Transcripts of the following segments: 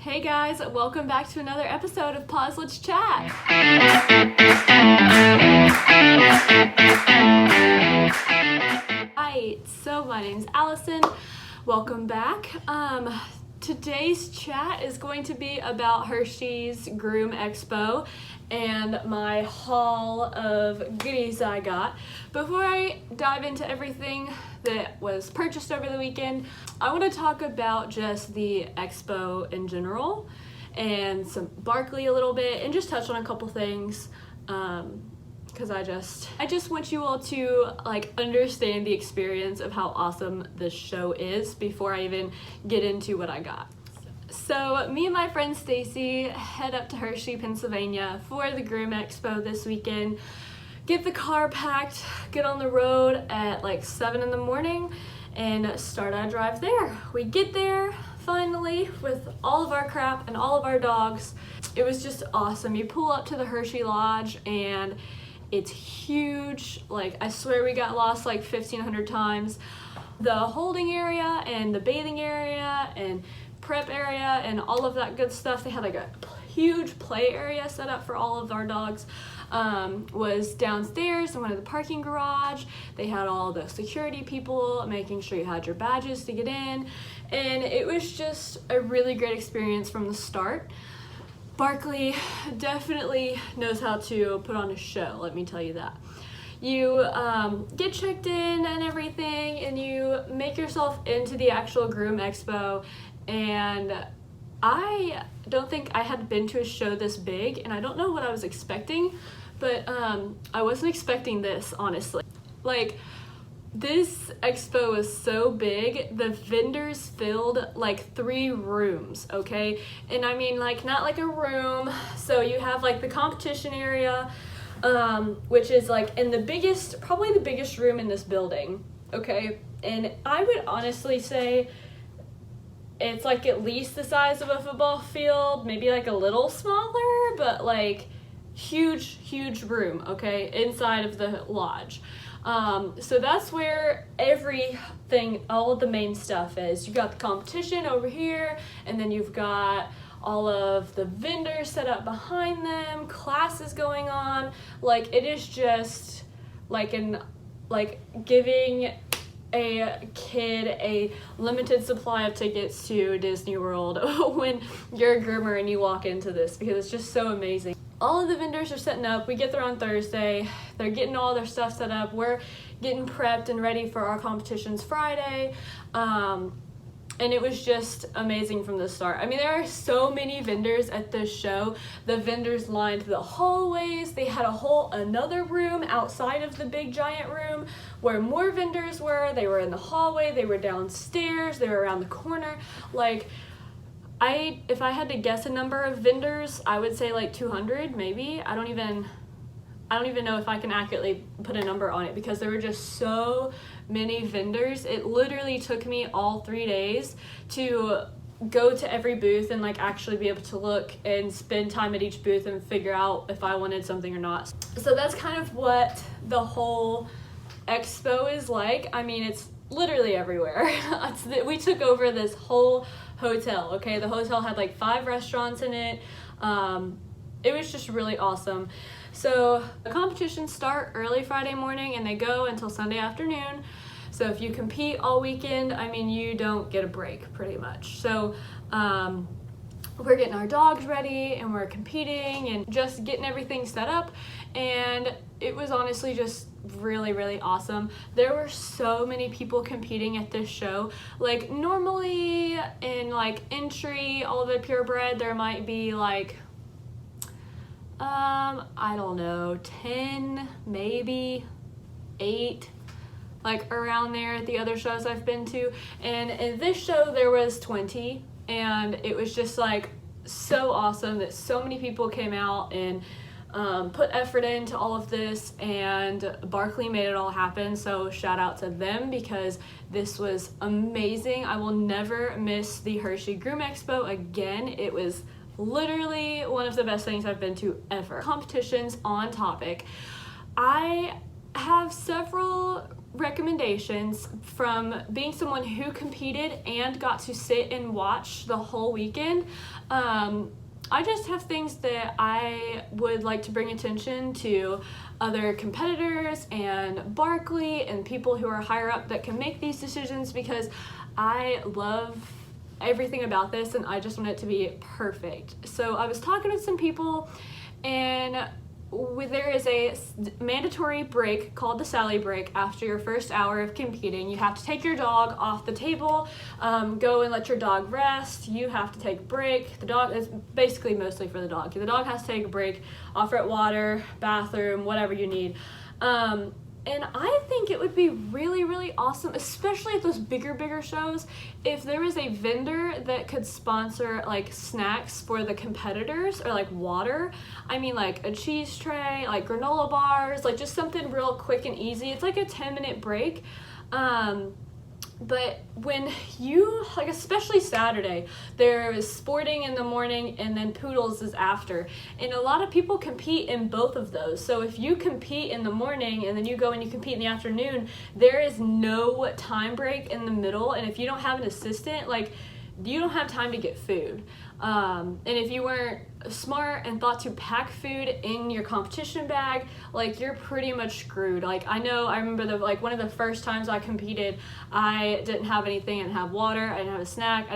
Hey guys, welcome back to another episode of Pause Let's Chat. Hi, so my name's Allison. Welcome back. Today's chat is going to be about Hershey's Groom Expo and my haul of goodies I got. Before I dive into everything that was purchased over the weekend, I want to talk about just the expo in general and some Barkley a little bit and just touch on a couple things because I just want you all to understand the experience of how awesome this show is before I even get into what I got. So me and my friend Stacy head up to Hershey, Pennsylvania for the Groom Expo this weekend. Get the car packed, get on the road at 7 in the morning and start our drive there. We get there finally with all of our crap and all of our dogs. It was just awesome. You pull up to the Hershey Lodge and it's huge. I swear we got lost 1,500 times. The holding area and the bathing area and prep area and all of that good stuff. They had a huge play area set up for all of our dogs. Was downstairs in one of the parking garage. They had all the security people making sure you had your badges to get in, and it was just a really great experience from the start. Barkley definitely knows how to put on a show, let me tell you that. You get checked in and everything, and you make yourself into the actual Groom Expo, and I don't think I had been to a show this big, and I don't know what I was expecting, but I wasn't expecting this, honestly. This expo was so big, the vendors filled 3 rooms, okay? And I mean not a room, so you have the competition area, which is in the biggest, probably the biggest room in this building, okay? And I would honestly say it's at least the size of a football field, maybe a little smaller, but huge room, okay, inside of the lodge. So that's where everything, all of the main stuff is. You got the competition over here, and then you've got all of the vendors set up behind them, classes going on. It is just giving a kid a limited supply of tickets to Disney World when you're a groomer and you walk into this, because it's just so amazing. All of the vendors are setting up. We get there on Thursday. They're getting all their stuff set up. We're getting prepped and ready for our competitions Friday. And it was just amazing from the start. I mean, there are so many vendors at this show. The vendors lined the hallways. They had another room outside of the big giant room where more vendors were. They were in the hallway. They were downstairs. They were around the corner. If I had to guess a number of vendors, I would say 200 maybe. I don't even know if I can accurately put a number on it because there were just so many vendors. It literally took me all 3 days to go to every booth and actually be able to look and spend time at each booth and figure out if I wanted something or not. So that's kind of what the whole expo is like. I mean, it's literally everywhere. We took over this whole hotel, okay? The hotel had 5 restaurants in it. It was just really awesome. So the competitions start early Friday morning and they go until Sunday afternoon. So if you compete all weekend, I mean, you don't get a break pretty much. So we're getting our dogs ready and we're competing and just getting everything set up. And it was honestly just really awesome. There were so many people competing at this show. Normally in entry, all of the purebred, there might be I don't know, 10, maybe 8, around there at the other shows I've been to. And in this show, there was 20, and it was just so awesome that so many people came out and put effort into all of this, and Barkley made it all happen. So shout out to them because this was amazing. I will never miss the Hershey Groom Expo again. It was literally one of the best things I've been to ever. Competitions on topic. I have several recommendations from being someone who competed and got to sit and watch the whole weekend. I just have things that I would like to bring attention to other competitors and Barkley and people who are higher up that can make these decisions, because I love everything about this and I just want it to be perfect. So I was talking with some people, and there is a mandatory break called the Sally break after your first hour of competing. You have to take your dog off the table, go and let your dog rest. You have to take a break. The dog is basically mostly for the dog. The dog has to take a break, offer it water, bathroom, whatever you need. And I think it would be really, really awesome, especially at those bigger shows, if there was a vendor that could sponsor like snacks for the competitors, or like water. I mean, like a cheese tray, like granola bars, like just something real quick and easy. It's like a 10-minute break. But when you, like especially Saturday, there is sporting in the morning and then poodles is after. And a lot of people compete in both of those. So if you compete in the morning and then you go and you compete in the afternoon, there is no time break in the middle. And if you don't have an assistant, like you don't have time to get food. And if you weren't smart and thought to pack food in your competition bag, like you're pretty much screwed. Like I remember one of the first times I competed, I didn't have anything. I didn't have water. I didn't have a snack.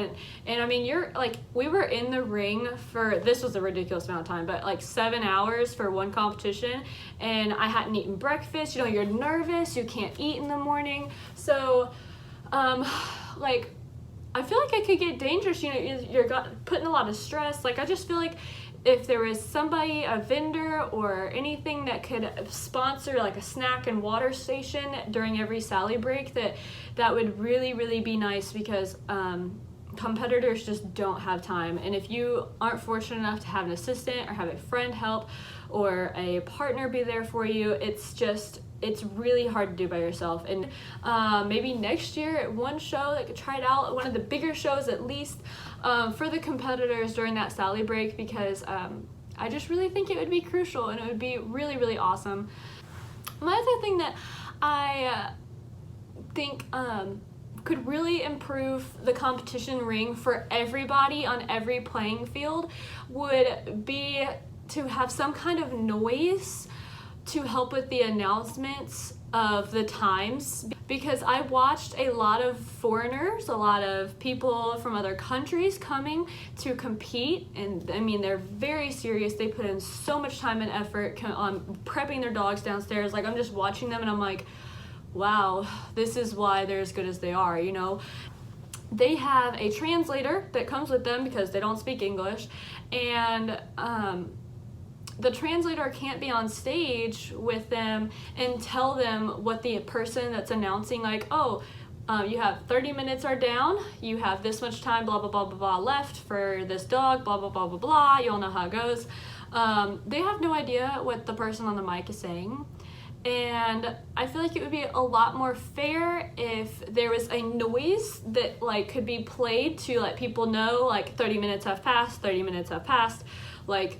We were in the ring for, this was a ridiculous amount of time, but like 7 hours for one competition, and I hadn't eaten breakfast. You know, you're nervous. You can't eat in the morning. So, I feel like it could get dangerous. You know, you're putting a lot of stress. Like I just feel like if there was somebody, a vendor or anything that could sponsor like a snack and water station during every Sally break, that would really, really be nice, because competitors just don't have time. And if you aren't fortunate enough to have an assistant or have a friend help or a partner be there for you, it's really hard to do by yourself. And maybe next year at one show, they could try it out at one of the bigger shows at least, for the competitors during that Sally break, because I just really think it would be crucial and it would be really, really awesome. My other thing that I think could really improve the competition ring for everybody on every playing field would be to have some kind of noise to help with the announcements of the times, because I watched a lot of foreigners, a lot of people from other countries coming to compete, and I mean they're very serious. They put in so much time and effort on prepping their dogs downstairs. Like I'm just watching them and I'm like, wow, this is why they're as good as they are, you know. They have a translator that comes with them because they don't speak English, and the translator can't be on stage with them and tell them what the person that's announcing, like, you have 30 minutes are down, you have this much time, blah, blah, blah, blah, blah, left for this dog, blah, blah, blah, blah, blah, you all know how it goes. They have no idea what the person on the mic is saying. And I feel like it would be a lot more fair if there was a noise that like could be played to let people know like 30 minutes have passed, like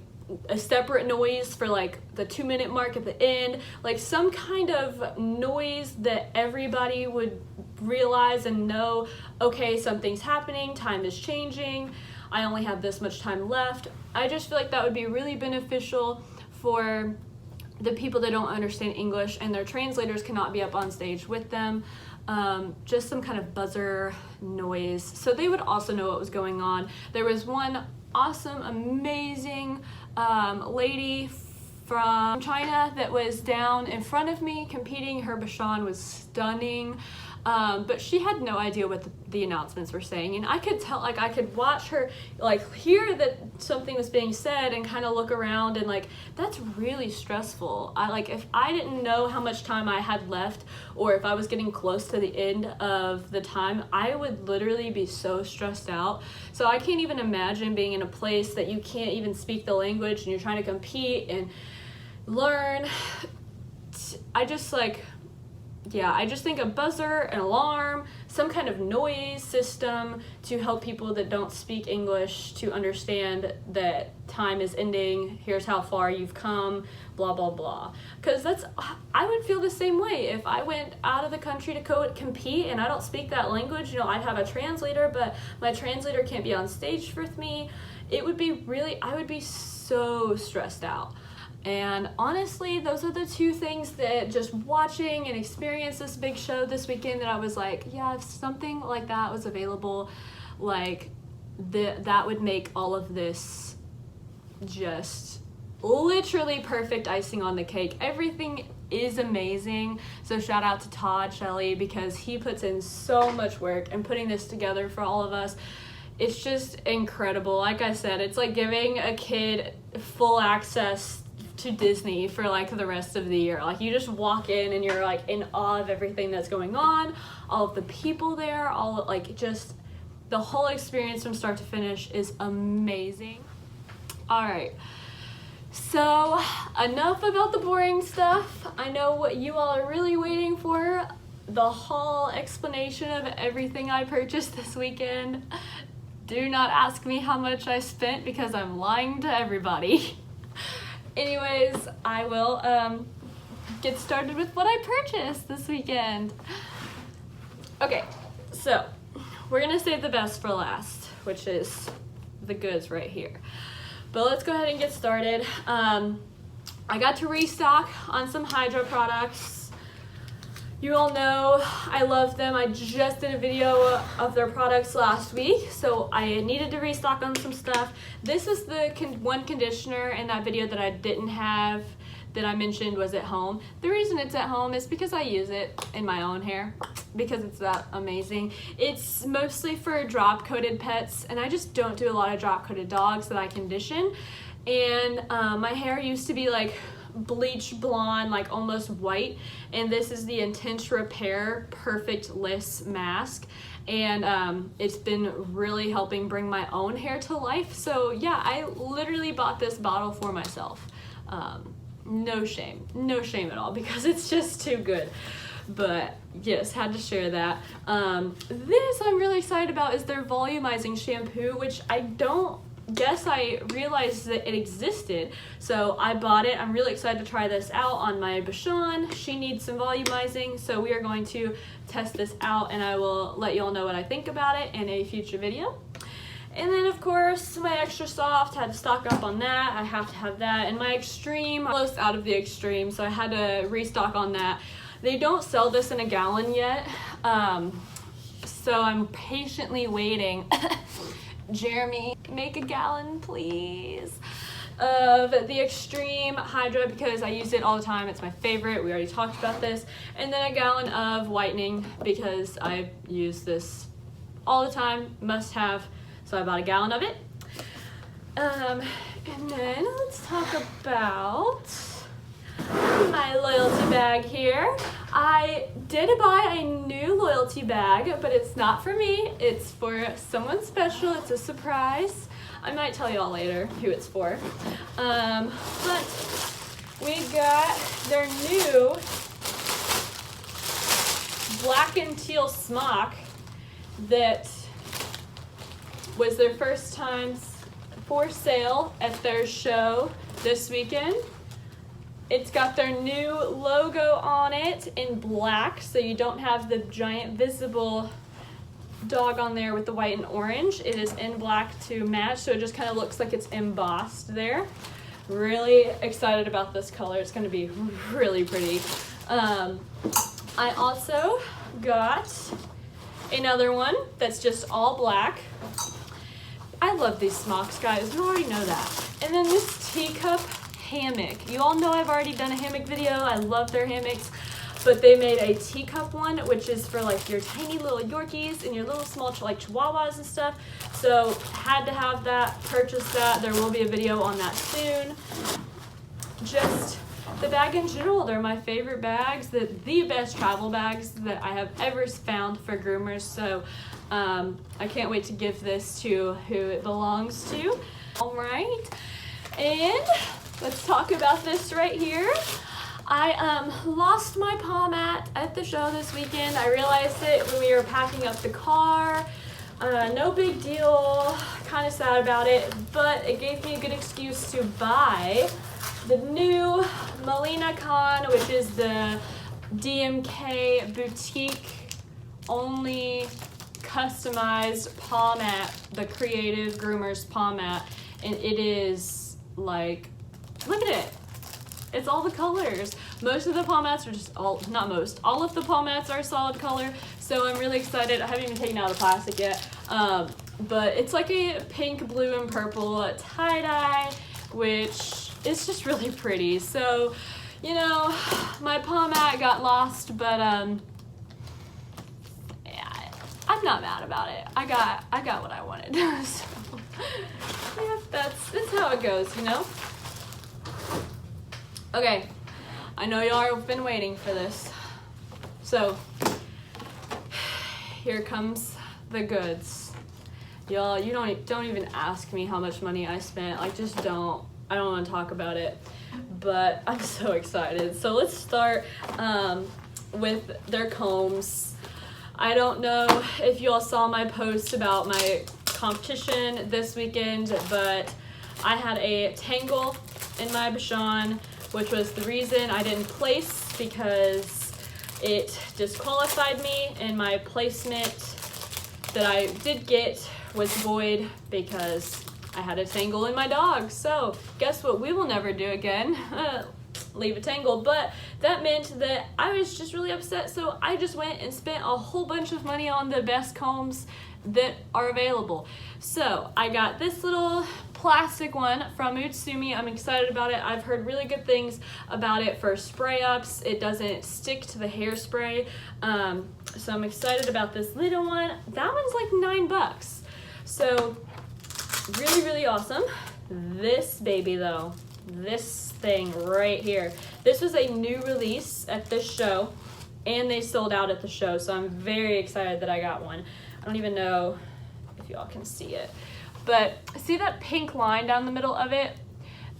a separate noise for like the 2-minute mark at the end, like some kind of noise that everybody would realize and know, okay, something's happening, time is changing, I only have this much time left. I just feel like that would be really beneficial for the people that don't understand English and their translators cannot be up on stage with them. Just some kind of buzzer noise so they would also know what was going on. There was one awesome, amazing lady from China that was down in front of me competing. Her Bashan was stunning, but she had no idea what the announcements were saying, and I could tell, like I could watch her like hear that something was being said and kind of look around, and like that's really stressful. If I didn't know how much time I had left or if I was getting close to the end of the time, I would literally be so stressed out. So I can't even imagine being in a place that you can't even speak the language and you're trying to compete and learn. I just think a buzzer, an alarm, some kind of noise system to help people that don't speak English to understand that time is ending, here's how far you've come, blah, blah, blah. Because I would feel the same way if I went out of the country to compete and I don't speak that language. You know, I'd have a translator, but my translator can't be on stage with me. I would be so stressed out. And honestly, those are the two things that just watching and experience this big show this weekend that I was like, yeah, if something like that was available, like that would make all of this just literally perfect icing on the cake. Everything is amazing. So shout out to Todd Shelley, because he puts in so much work in putting this together for all of us. It's just incredible. Like I said, it's like giving a kid full access to Disney for like the rest of the year. Like you just walk in and you're like in awe of everything that's going on, all of the people there, just the whole experience from start to finish is amazing. All right, so enough about the boring stuff. I know what you all are really waiting for, the haul explanation of everything I purchased this weekend. Do not ask me how much I spent because I'm lying to everybody. Anyways, I will get started with what I purchased this weekend. Okay, so we're gonna save the best for last, which is the goods right here. But let's go ahead and get started. I got to restock on some Hydra products. You all know I love them. I just did a video of their products last week, so I needed to restock on some stuff. This is the one conditioner in that video that I didn't have, that I mentioned was at home. The reason it's at home is because I use it in my own hair, because it's that amazing. It's mostly for drop-coated pets, and I just don't do a lot of drop-coated dogs that I condition. And my hair used to be like bleach blonde, like almost white, and this is the Intense Repair Perfect Liss Mask, and it's been really helping bring my own hair to life. So yeah, I literally bought this bottle for myself. No shame at all, because it's just too good. But yes, had to share that. This I'm really excited about is their volumizing shampoo, which I don't guess I realized that it existed, so I bought it. I'm really excited to try this out on my Bashan. She needs some volumizing, so we are going to test this out, and I will let you all know what I think about it in a future video. And then of course my Extra Soft, had to stock up on that. I have to have that. And my Extreme, almost out of the Extreme, so I had to restock on that. They don't sell this in a gallon yet, so I'm patiently waiting. Jeremy, make a gallon please of the Extreme Hydra, because I use it all the time. It's my favorite. We already talked about this. And then a gallon of whitening, because I use this all the time, must have, so I bought a gallon of it. And then let's talk about my loyalty bag here. I did buy a new loyalty bag, but it's not for me. It's for someone special. It's a surprise. I might tell you all later who it's for. But we got their new black and teal smock that was their first time for sale at their show this weekend. It's got their new logo on it in black, so you don't have the giant visible dog on there with the white and orange. It is in black to match, so it just kind of looks like it's embossed there. Really excited about this color. It's going to be really pretty. I also got another one that's just all black. I love these smocks, guys. You already know that. And then this teacup hammock. You all know I've already done a hammock video. I love their hammocks, but they made a teacup one, which is for like your tiny little Yorkies and your little small like Chihuahuas and stuff. So had to have that, purchased that. There will be a video on that soon. Just the bag in general, they're my favorite bags, the best travel bags that I have ever found for groomers. So I can't wait to give this to who it belongs to. All right, and let's talk about this right here. I lost my paw mat at the show this weekend. I realized it when we were packing up the car. No big deal, kind of sad about it, but it gave me a good excuse to buy the new Melina Con, which is the DMK boutique only customized paw mat, the Creative Groomers paw mat, and it is like, look at it. It's all the colors. Most of the paw mats are just all of the paw mats are solid color, so I'm really excited. I haven't even taken out the plastic yet, but it's like a pink, blue, and purple tie-dye, which is just really pretty. So, you know, my paw mat got lost, but yeah, I'm not mad about it. I got what I wanted. So, yeah, that's how it goes, you know? Okay, I know y'all have been waiting for this. So, here comes the goods. Y'all, you don't even ask me how much money I spent. Like, just don't. I don't want to talk about it. But I'm so excited. So let's start with their combs. I don't know if you all saw my post about my competition this weekend, but I had a tangle in my Bichon, which was the reason I didn't place, because it disqualified me, and my placement that I did get was void because I had a tangle in my dog. So guess what we will never do again? Leave a tangle. But that meant that I was just really upset, so I just went and spent a whole bunch of money on the best combs that are available. So I got this little plastic one from Utsumi. I'm excited about it. I've heard really good things about it for spray ups. It doesn't stick to the hairspray. So I'm excited about this little one. That one's like $9. So really, really awesome. This baby though, this thing right here, this was a new release at this show, and they sold out at the show, so I'm very excited that I got one. I don't even know if y'all can see it, but see that pink line down the middle of it?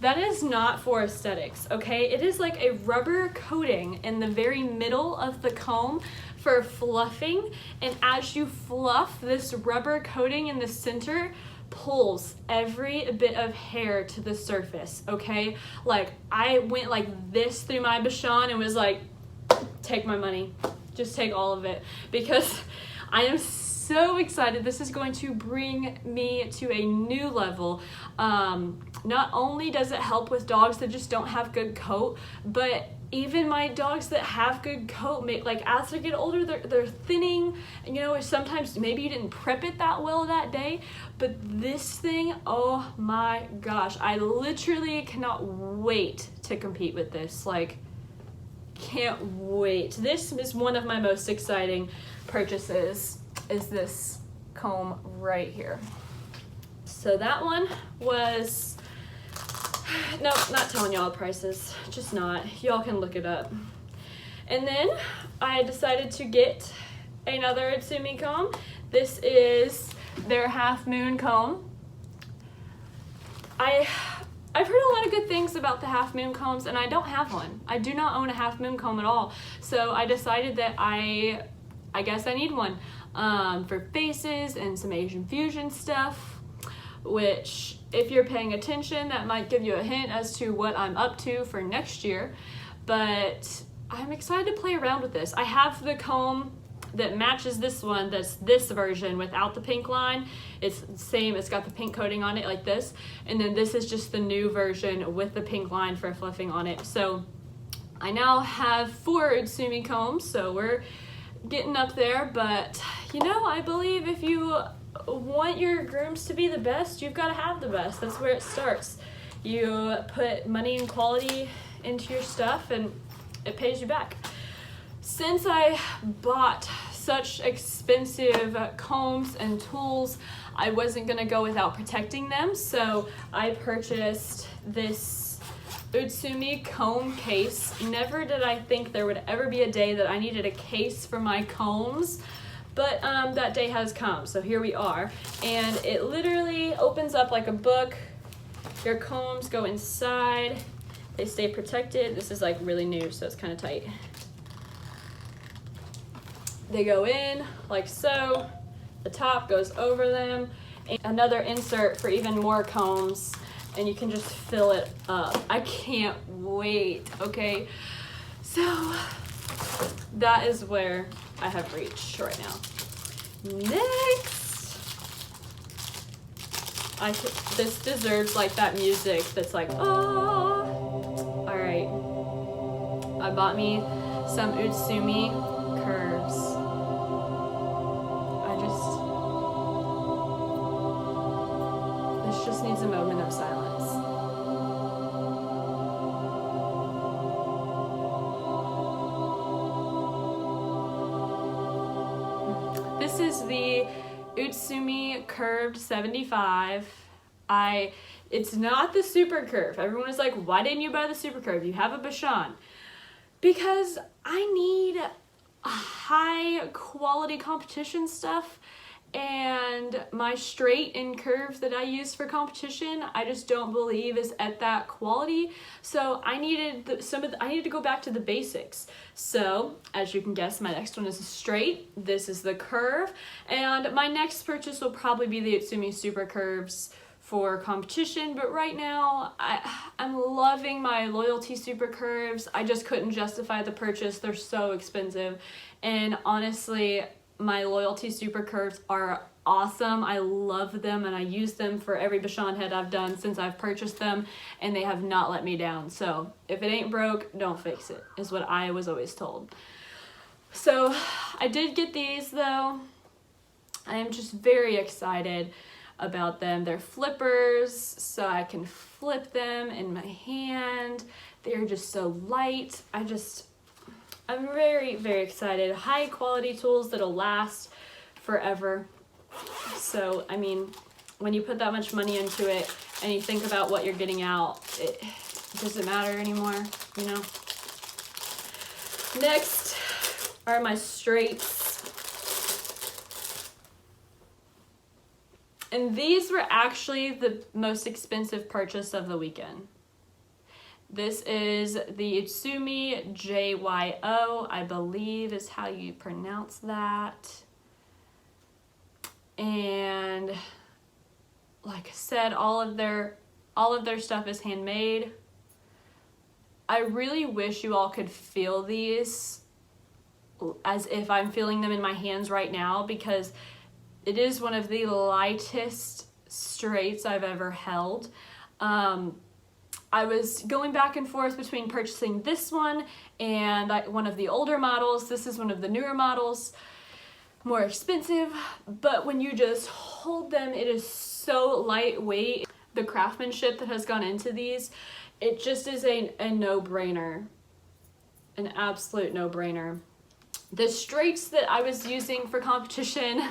That is not for aesthetics, okay? It is like a rubber coating in the very middle of the comb for fluffing, and as you fluff, this rubber coating in the center pulls every bit of hair to the surface, okay? Like, I went like this through my Bichon and was like, take my money, just take all of it, because I am so excited. This is going to bring me to a new level. Not only does it help with dogs that just don't have good coat, but even my dogs that have good coat, like as they get older, they're thinning, and you know, sometimes maybe you didn't prep it that well that day, but this thing, oh my gosh, I literally cannot wait to compete with this. Like, can't wait. This is one of my most exciting purchases, is this comb right here. So that one was, no, not telling y'all the prices, just not. Y'all can look it up. And then I decided to get another Utsumi comb. This is their Half Moon comb. I've heard a lot of good things about the Half Moon combs, and I don't have one. I do not own a Half Moon comb at all. So I decided that I guess I need one for faces and some Asian fusion stuff, which, if you're paying attention, that might give you a hint as to what I'm up to for next year. But I'm excited to play around with this. I have the comb that matches this one, that's this version without the pink line. It's the same, it's got the pink coating on it like this, and then this is just the new version with the pink line for fluffing on it. So I now have 4 Utsumi combs, so we're getting up there. But you know, I believe if you want your grooms to be the best, you've got to have the best. That's where it starts. You put money and quality into your stuff, and it pays you back. Since I bought such expensive combs and tools, I wasn't gonna go without protecting them, so I purchased this Utsumi comb case. Never did I think there would ever be a day that I needed a case for my combs, but that day has come, so here we are. And it literally opens up like a book. Your combs go inside They stay protected. This is like really new, so it's kind of tight. They go in like so. The top goes over them. And another insert for even more combs, and you can just fill it up. I can't wait, okay? So that is where I have reached right now. Next, this deserves like that music that's like, oh. All right, I bought me some Utsumi curves. This just needs a moment of silence. This is the Utsumi Curved 75. It's not the super curve. Everyone is like, why didn't you buy the super curve? You have a Bashan. Because I need high quality competition stuff, and my straight and curve that I use for competition, I just don't believe is at that quality. So I needed I needed to go back to the basics. So as you can guess, my next one is a straight. This is the curve, and my next purchase will probably be the Utsumi Super Curves for competition. But right now, I'm loving my Loyalty Super Curves. I just couldn't justify the purchase. They're so expensive, and honestly, my Loyalty Super Curves are awesome. I love them, and I use them for every Bashan head I've done since I've purchased them, and they have not let me down. So if it ain't broke, don't fix it, is what I was always told. So I did get these though. I am just very excited about them. They're flippers, so I can flip them in my hand. They're just so light. I'm very, very excited. High quality tools that'll last forever. So, I mean, when you put that much money into it and you think about what you're getting out, it doesn't matter anymore, you know? Next are my straights. And these were actually the most expensive purchase of the weekend. This is the Utsumi JYO, I believe is how you pronounce that. And like I said, all of their stuff is handmade. I really wish you all could feel these as if I'm feeling them in my hands right now, because it is one of the lightest straights I've ever held. I was going back and forth between purchasing this one and one of the older models. This is one of the newer models, more expensive, but when you just hold them, it is so lightweight. The craftsmanship that has gone into these, it just is a no-brainer, an absolute no-brainer. The straights that I was using for competition,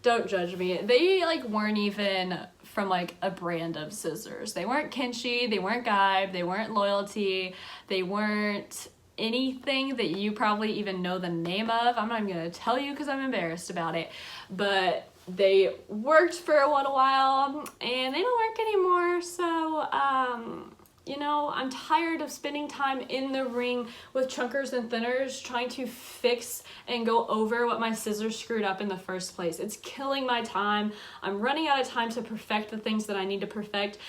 don't judge me, they like weren't even from like a brand of scissors. They weren't Kenshi, they weren't Guide, they weren't Loyalty, they weren't anything that you probably even know the name of. I'm not even gonna tell you because I'm embarrassed about it, but they worked for a little while and they don't work anymore. So you know, I'm tired of spending time in the ring with chunkers and thinners trying to fix and go over what my scissors screwed up in the first place. It's killing my time. I'm running out of time to perfect the things that I need to perfect.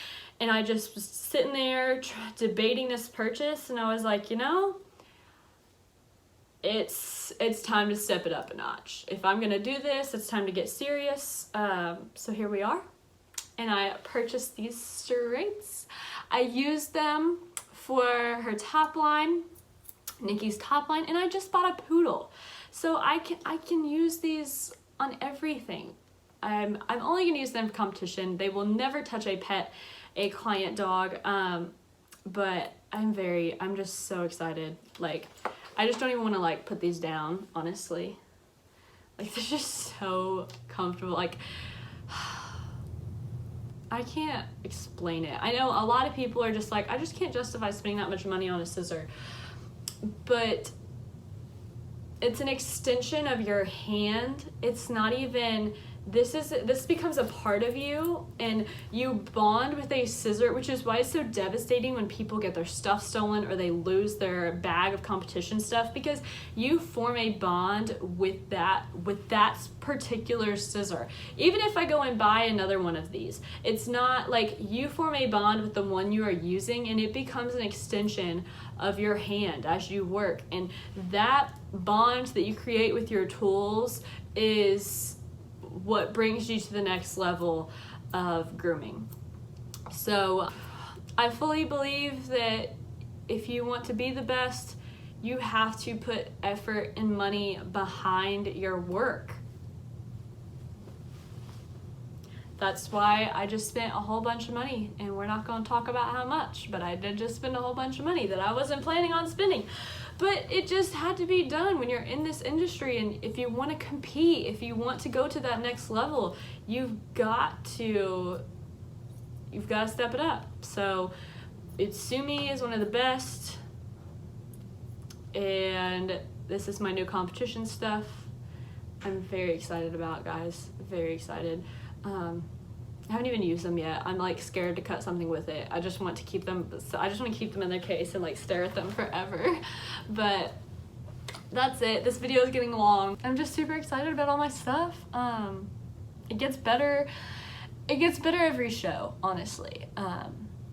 And I just was sitting there debating this purchase, and I was like, you know, it's time to step it up a notch. If I'm gonna do this, it's time to get serious. So here we are. And I purchased these straights. I used them for her top line, Nikki's top line, and I just bought a poodle. So I can use these on everything. I'm only gonna use them for competition. They will never touch a pet, a client dog, but I'm just so excited. Like, I just don't even wanna like put these down, honestly. Like, they're just so comfortable. Like, I can't explain it. I know a lot of people are just like, I just can't justify spending that much money on a scissor. But it's an extension of your hand. It's not even this becomes a part of you, and you bond with a scissor, which is why it's so devastating when people get their stuff stolen or they lose their bag of competition stuff, because you form a bond with that particular scissor. Even if I go and buy another one of these, it's not like you form a bond with the one you are using, and it becomes an extension of your hand as you work. And that bond that you create with your tools is what brings you to the next level of grooming. So I fully believe that if you want to be the best, you have to put effort and money behind your work. That's why I just spent a whole bunch of money, and we're not going to talk about how much, but I did just spend a whole bunch of money that I wasn't planning on spending. But it just had to be done when you're in this industry, and if you want to compete, if you want to go to that next level, you've got to step it up. So Itsumi is one of the best, and this is my new competition stuff. I'm very excited about, guys. Very excited. I haven't even used them yet. I'm like scared to cut something with it. I just want to keep them in their case and like stare at them forever. But that's it. This video is getting long. I'm just super excited about all my stuff. It gets better every show, honestly.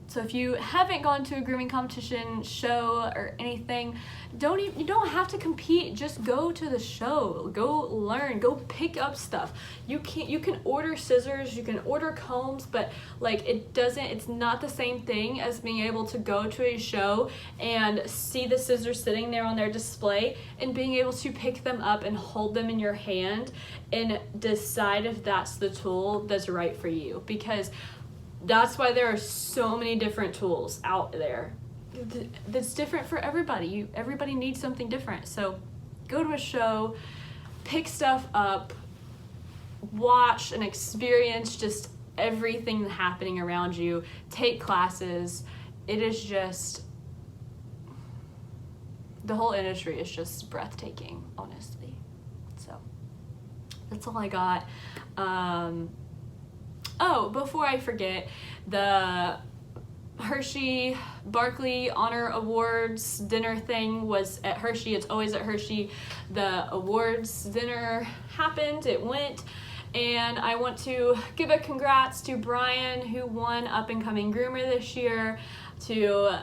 So if you haven't gone to a grooming competition show or anything, you don't have to compete. Just go to the show, go learn, go pick up stuff. You can order scissors, you can order combs, but like it's not the same thing as being able to go to a show and see the scissors sitting there on their display and being able to pick them up and hold them in your hand and decide if that's the tool that's right for you. Because that's why there are so many different tools out there. That's different for everybody. Everybody needs something different. So go to a show, pick stuff up, watch and experience just everything happening around you. Take classes. It is just, the whole industry is just breathtaking, honestly. So that's all I got. Oh, before I forget, the Hershey Barkley Honor Awards dinner thing was at Hershey. It's always at Hershey. The awards dinner happened, it went, and I want to give a congrats to Brian, who won Up and Coming Groomer this year, to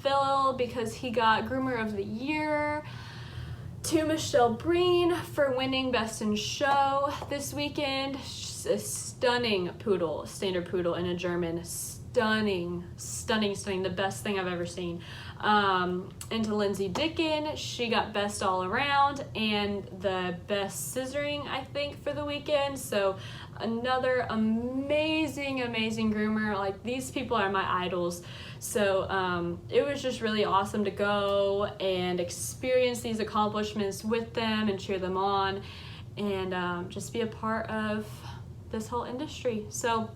Phil because he got Groomer of the Year, to Michelle Breen for winning Best in Show this weekend. She's a stunning poodle, standard poodle in a German. Stunning, the best thing I've ever seen. And to Lindsay Dickin, she got best all around and the best scissoring, I think, for the weekend. So another amazing groomer. Like, these people are my idols. So it was just really awesome to go and experience these accomplishments with them and cheer them on, and just be a part of this whole industry. So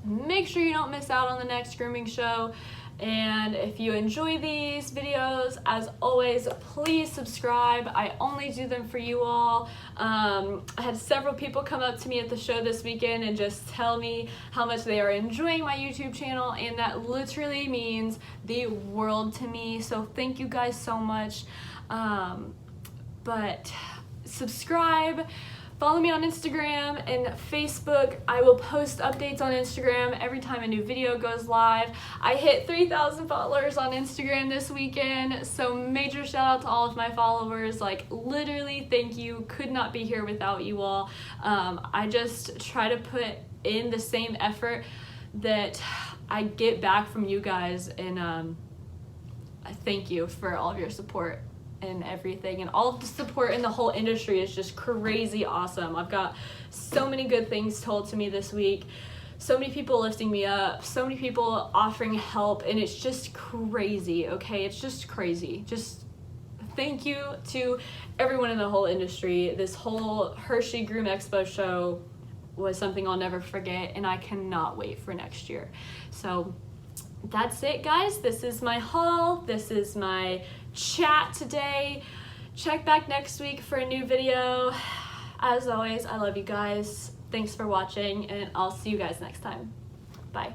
make sure you don't miss out on the next grooming show. And if you enjoy these videos, as always, please subscribe. I only do them for you all. I had several people come up to me at the show this weekend and just tell me how much they are enjoying my YouTube channel, and that literally means the world to me. So thank you guys so much. But subscribe. Follow me on Instagram and Facebook. I will post updates on Instagram every time a new video goes live. I hit 3,000 followers on Instagram this weekend, so major shout out to all of my followers. Like, literally, thank you. Could not be here without you all. I just try to put in the same effort that I get back from you guys, and I thank you for all of your support and everything, and all of the support in the whole industry is just crazy awesome. I've got so many good things told to me this week, so many people lifting me up, so many people offering help, and it's just crazy. Okay, it's just crazy. Just thank you to everyone in the whole industry. This whole Hershey Groom Expo show was something I'll never forget, and I cannot wait for next year. So that's it, guys. This is my haul. This is my chat today. Check back next week for a new video. As always, I love you guys. Thanks for watching, and I'll see you guys next time. Bye.